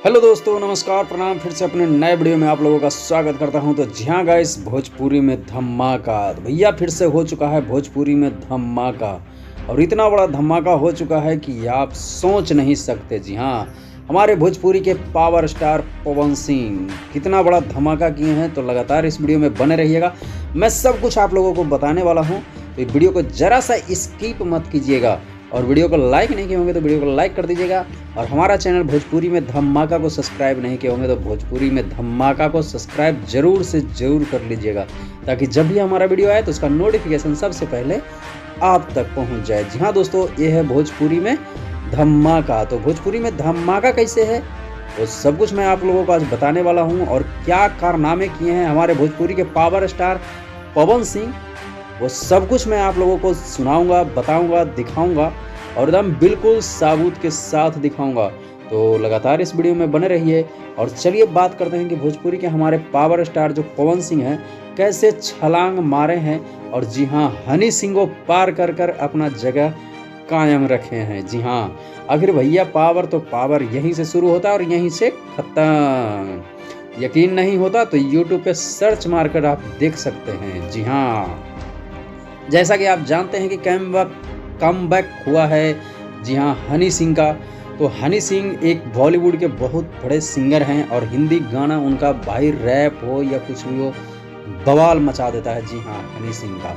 Hello दोस्तों, नमस्कार, प्रणाम। फिर से अपने नए वीडियो में आप लोगों का स्वागत करता हूं। तो जी हाँ गाइस, भोजपुरी में धमाका। तो भैया फिर से हो चुका है भोजपुरी में धमाका, और इतना बड़ा धमाका हो चुका है कि आप सोच नहीं सकते। जी हाँ, हमारे भोजपुरी के पावर स्टार पवन सिंह कितना बड़ा धमाका किए हैं। तो लगातार इस वीडियो में बने रहिएगा, मैं सब कुछ आप लोगों को बताने वाला हूँ। तो इस वीडियो को ज़रा सा स्किप मत कीजिएगा, और वीडियो को लाइक नहीं किए होंगे तो वीडियो को लाइक कर दीजिएगा। और हमारा चैनल भोजपुरी में धमाका को सब्सक्राइब नहीं किए होंगे तो भोजपुरी में धमाका को सब्सक्राइब जरूर से जरूर कर लीजिएगा, ताकि जब भी हमारा वीडियो आए तो उसका नोटिफिकेशन सबसे पहले आप तक पहुंच जाए। जी हाँ दोस्तों, ये है भोजपुरी में धमाका। तो भोजपुरी में धमाका कैसे है वो सब कुछ मैं आप लोगों को आज बताने वाला हूँ, और क्या कारनामे किए हैं हमारे भोजपुरी के पावर स्टार पवन सिंह, वो सब कुछ मैं आप लोगों को सुनाऊंगा, बताऊंगा, दिखाऊंगा, और एकदम बिल्कुल साबूत के साथ दिखाऊंगा। तो लगातार इस वीडियो में बने रहिए। और चलिए बात करते हैं कि भोजपुरी के हमारे पावर स्टार जो पवन सिंह हैं कैसे छलांग मारे हैं, और जी हाँ, हनी सिंह को पार कर कर अपना जगह कायम रखे हैं। जी हाँ, आखिर भैया पावर तो पावर यहीं से शुरू होता है और यहीं से खत्म। यकीन नहीं होता तो यूट्यूब पे सर्च मारकर आप देख सकते हैं। जी हाँ, जैसा कि आप जानते हैं कि कम बैक हुआ है, जी हाँ, हनी सिंह का। तो हनी सिंह एक बॉलीवुड के बहुत बड़े सिंगर हैं, और हिंदी गाना उनका भाई रैप हो या कुछ भी हो, बवाल मचा देता है। जी हाँ, हनी सिंह का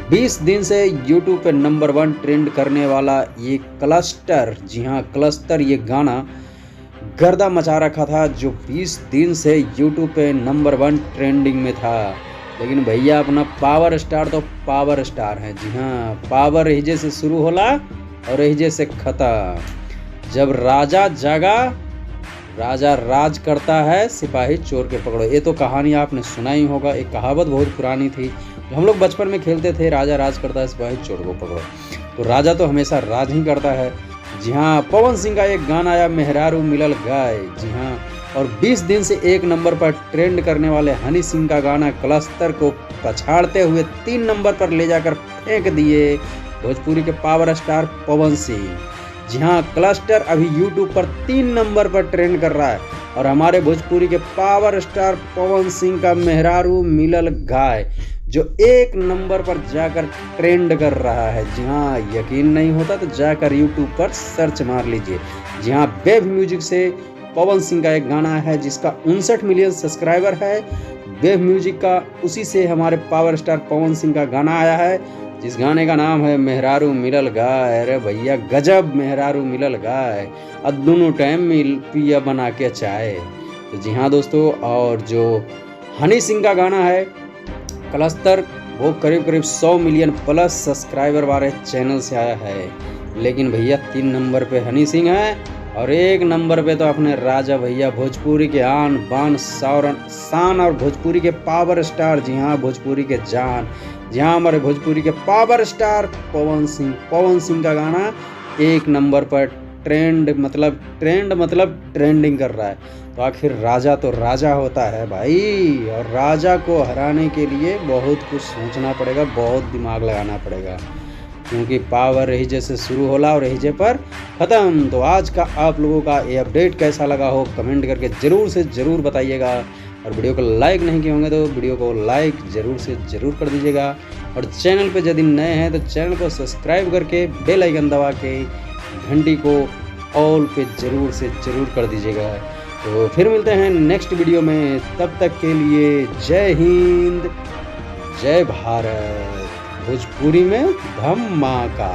20 दिन से यूट्यूब पे नंबर 1 ट्रेंड करने वाला ये क्लस्टर, जी हाँ क्लस्टर, ये गाना गर्दा मचा रखा था, जो 20 दिन से यूट्यूब पे नंबर 1 ट्रेंडिंग में था। लेकिन भैया अपना पावर स्टार तो पावर स्टार है। जी हाँ, पावर हिजे से शुरू होला और हिजे से खत्म। जब राजा जागा, राजा राज करता है, सिपाही चोर के पकड़ो। ये तो कहानी आपने सुना ही होगा, एक कहावत बहुत पुरानी थी जो हम लोग बचपन में खेलते थे, राजा राज करता है, सिपाही चोर को पकड़ो। तो राजा तो हमेशा राज ही करता है। जी हाँ, पवन सिंह का एक गाना आया, मेहरारू मिलल गाय। जी हाँ, और 20 दिन से एक नंबर पर ट्रेंड करने वाले हनी सिंह का गाना क्लस्टर को पछाड़ते हुए 3 नंबर पर ले जाकर फेंक दिए भोजपुरी के पावर स्टार पवन सिंह। जी हाँ, क्लस्टर अभी यूट्यूब पर 3 नंबर पर ट्रेंड कर रहा है, और हमारे भोजपुरी के पावर स्टार पवन सिंह का मेहरारू मिलल गाय जो 1 नंबर पर जाकर ट्रेंड कर रहा है। जी हाँ, यकीन नहीं होता तो जाकर यूट्यूब पर सर्च मार लीजिए। जी हाँ, वेब म्यूजिक से पवन सिंह का एक गाना है जिसका 59 मिलियन सब्सक्राइबर है। वेब म्यूजिक का उसी से हमारे पावर स्टार पवन सिंह का गाना आया है, जिस गाने का नाम है मेहरारू मिलल गाय। अरे भैया गजब मेहरारू मिलल गाय, और दोनों टाइम मिल पिया बना के चाय। तो जी हाँ दोस्तों, और जो हनी सिंह का गाना है क्लस्टर, वो करीब 100 मिलियन प्लस सब्सक्राइबर वाले चैनल से आया है। लेकिन भैया 3 नंबर पे हनी सिंह है, और 1 नंबर पे तो अपने राजा भैया, भोजपुरी के आन बान शान, और भोजपुरी के पावर स्टार। जी हाँ, भोजपुरी के जान। जी हाँ, हमारे भोजपुरी के पावर स्टार पवन सिंह। पवन सिंह का गाना 1 नंबर पर ट्रेंड मतलब ट्रेंडिंग कर रहा है। तो आखिर राजा तो राजा होता है भाई, और राजा को हराने के लिए बहुत कुछ सोचना पड़ेगा, बहुत दिमाग लगाना पड़ेगा, क्योंकि पावर हिजे से शुरू होला और हिजे पर ख़त्म। तो आज का आप लोगों का ये अपडेट कैसा लगा हो कमेंट करके ज़रूर से ज़रूर बताइएगा, और वीडियो को लाइक नहीं किए होंगे तो वीडियो को लाइक ज़रूर से ज़रूर कर दीजिएगा, और चैनल पे यदि नए हैं तो चैनल को सब्सक्राइब करके बेल आइकन दबा के घंटी को ऑल पे ज़रूर से ज़रूर कर दीजिएगा। तो फिर मिलते हैं नेक्स्ट वीडियो में, तब तक के लिए जय हिंद, जय भारत। भोजपुरी में धमाका।